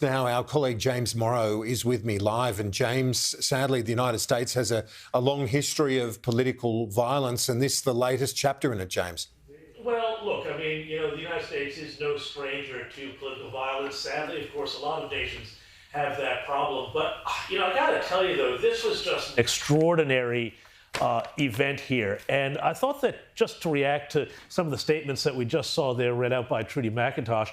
Now, our colleague James Morrow is with me live. And James, sadly, the United States has a long history of political violence, and this is the latest chapter in it, James. Well, look, I mean, the United States is no stranger to political violence. Sadly, of course, a lot of nations have that problem. But, I got to tell you, though, this was just an extraordinary event here. And I thought that just to react to some of the statements that we just saw there read out by Trudy McIntosh,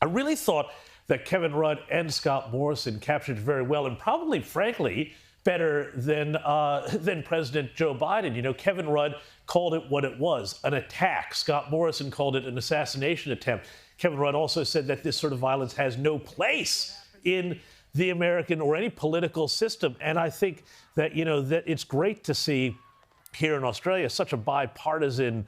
I really thought that Kevin Rudd and Scott Morrison captured it very well, and probably, frankly, better than President Joe Biden. Kevin Rudd called it what it was, an attack. Scott Morrison called it an assassination attempt. Kevin Rudd also said that this sort of violence has no place in the American or any political system. And I think that, that it's great to see here in Australia such a bipartisan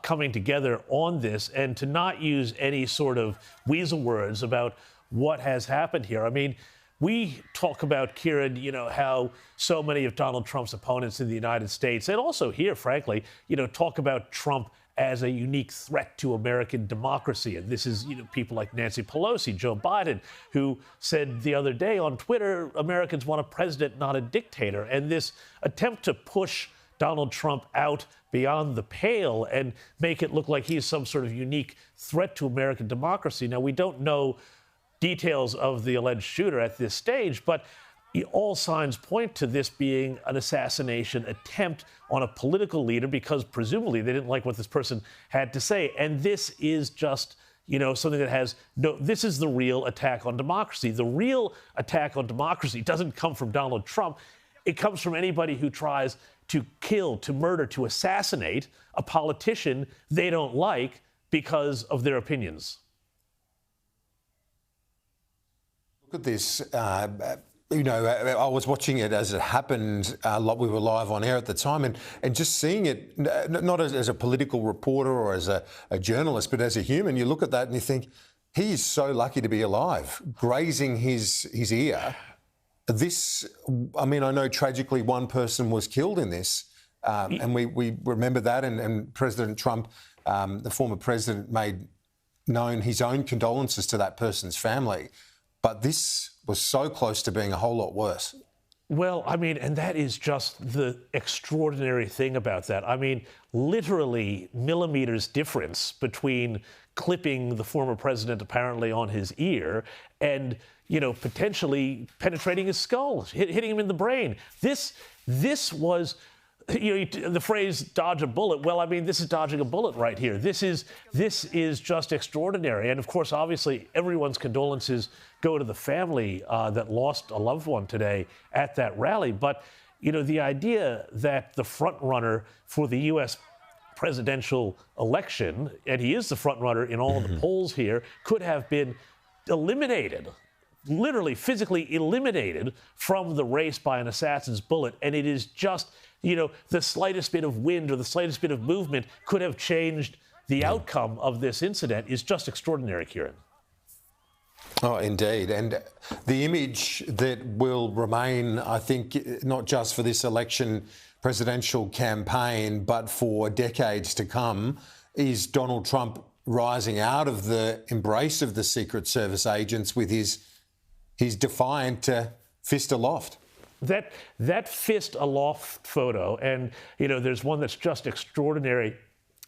coming together on this, and to not use any sort of weasel words about what has happened here. I mean, we talk about, Kieran, how so many of Donald Trump's opponents in the United States, and also here, frankly, talk about Trump as a unique threat to American democracy. And this is, people like Nancy Pelosi, Joe Biden, who said the other day on Twitter, Americans want a president, not a dictator. And this attempt to push Donald Trump out beyond the pale and make it look like he's some sort of unique threat to American democracy. Now, we don't know details of the alleged shooter at this stage, but all signs point to this being an assassination attempt on a political leader, because presumably they didn't like what this person had to say. And this is just, something that has this is the real attack on democracy. The real attack on democracy doesn't come from Donald Trump. It comes from anybody who tries to kill, to murder, to assassinate a politician they don't like because of their opinions. Look at this. I was watching it as it happened. We were live on air at the time, and just seeing it, not as a political reporter or as a journalist, but as a human, you look at that and you think, he is so lucky to be alive, grazing his ear. I know tragically one person was killed in this, and we remember that, and President Trump, the former president, made known his own condolences to that person's family. But this was so close to being a whole lot worse. Well, and that is just the extraordinary thing about that. Literally millimeters difference between clipping the former president apparently on his ear and, potentially penetrating his skull, hitting him in the brain. This was, the phrase dodge a bullet. Well, this is dodging a bullet right here. This is just extraordinary. And of course, obviously, everyone's condolences go to the family that lost a loved one today at that rally. But, the idea that the front runner for the U.S. presidential election, and he is the front runner in all of the polls here, could have been eliminated, literally physically eliminated from the race by an assassin's bullet. And it is just, the slightest bit of wind or the slightest bit of movement could have changed the outcome of this incident. Is just extraordinary, Kieran. Oh, indeed. And the image that will remain, I think, not just for this election presidential campaign, but for decades to come, is Donald Trump rising out of the embrace of the Secret Service agents with his defiant fist aloft. That fist aloft photo, and, there's one that's just extraordinary.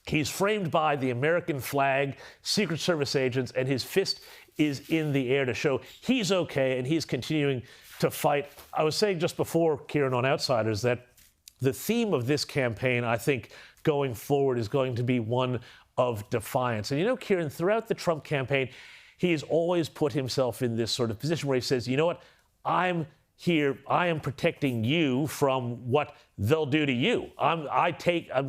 He's framed by the American flag, Secret Service agents, and his fist is in the air to show he's okay and he's continuing to fight. I was saying just before, Kieran, on Outsiders, that the theme of this campaign, I think, going forward is going to be one of defiance. And, Kieran, throughout the Trump campaign, he has always put himself in this sort of position where he says, you know what, I'm here, I am protecting you from what they'll do to you. I'm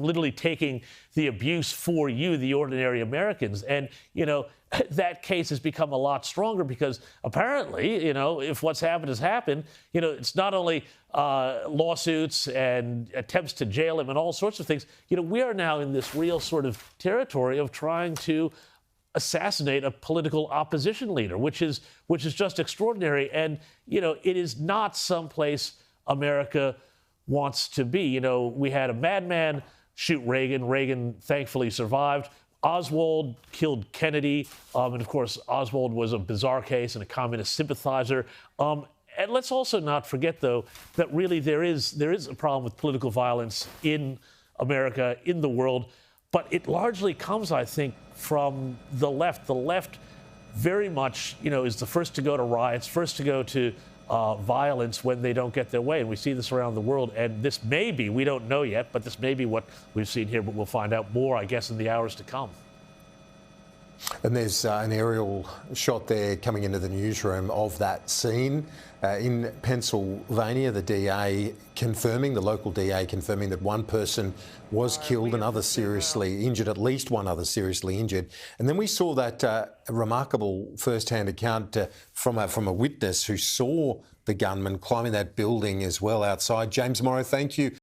literally taking the abuse for you, the ordinary Americans. And, that case has become a lot stronger because apparently, if what's happened has happened, it's not only lawsuits and attempts to jail him and all sorts of things. We are now in this real sort of territory of trying to assassinate a political opposition leader, which is just extraordinary. And, it is not someplace America wants to be. We had a madman shoot Reagan. Reagan thankfully survived. Oswald killed Kennedy, and of course, Oswald was a bizarre case and a communist sympathizer. And let's also not forget, though, that really there is a problem with political violence in America, in the world, but it largely comes, I think, from the left. The left very much, is the first to go to riots, first to go to violence when they don't get their way. And we see this around the world. And this may be, we don't know yet, but this may be what we've seen here, but we'll find out more, I guess, in the hours to come. And there's an aerial shot there coming into the newsroom of that scene in Pennsylvania. The DA confirming, the local DA confirming that one person was killed and others seriously injured, at least one other seriously injured. And then we saw that remarkable first-hand account from a witness who saw the gunman climbing that building as well outside. James Morrow, thank you.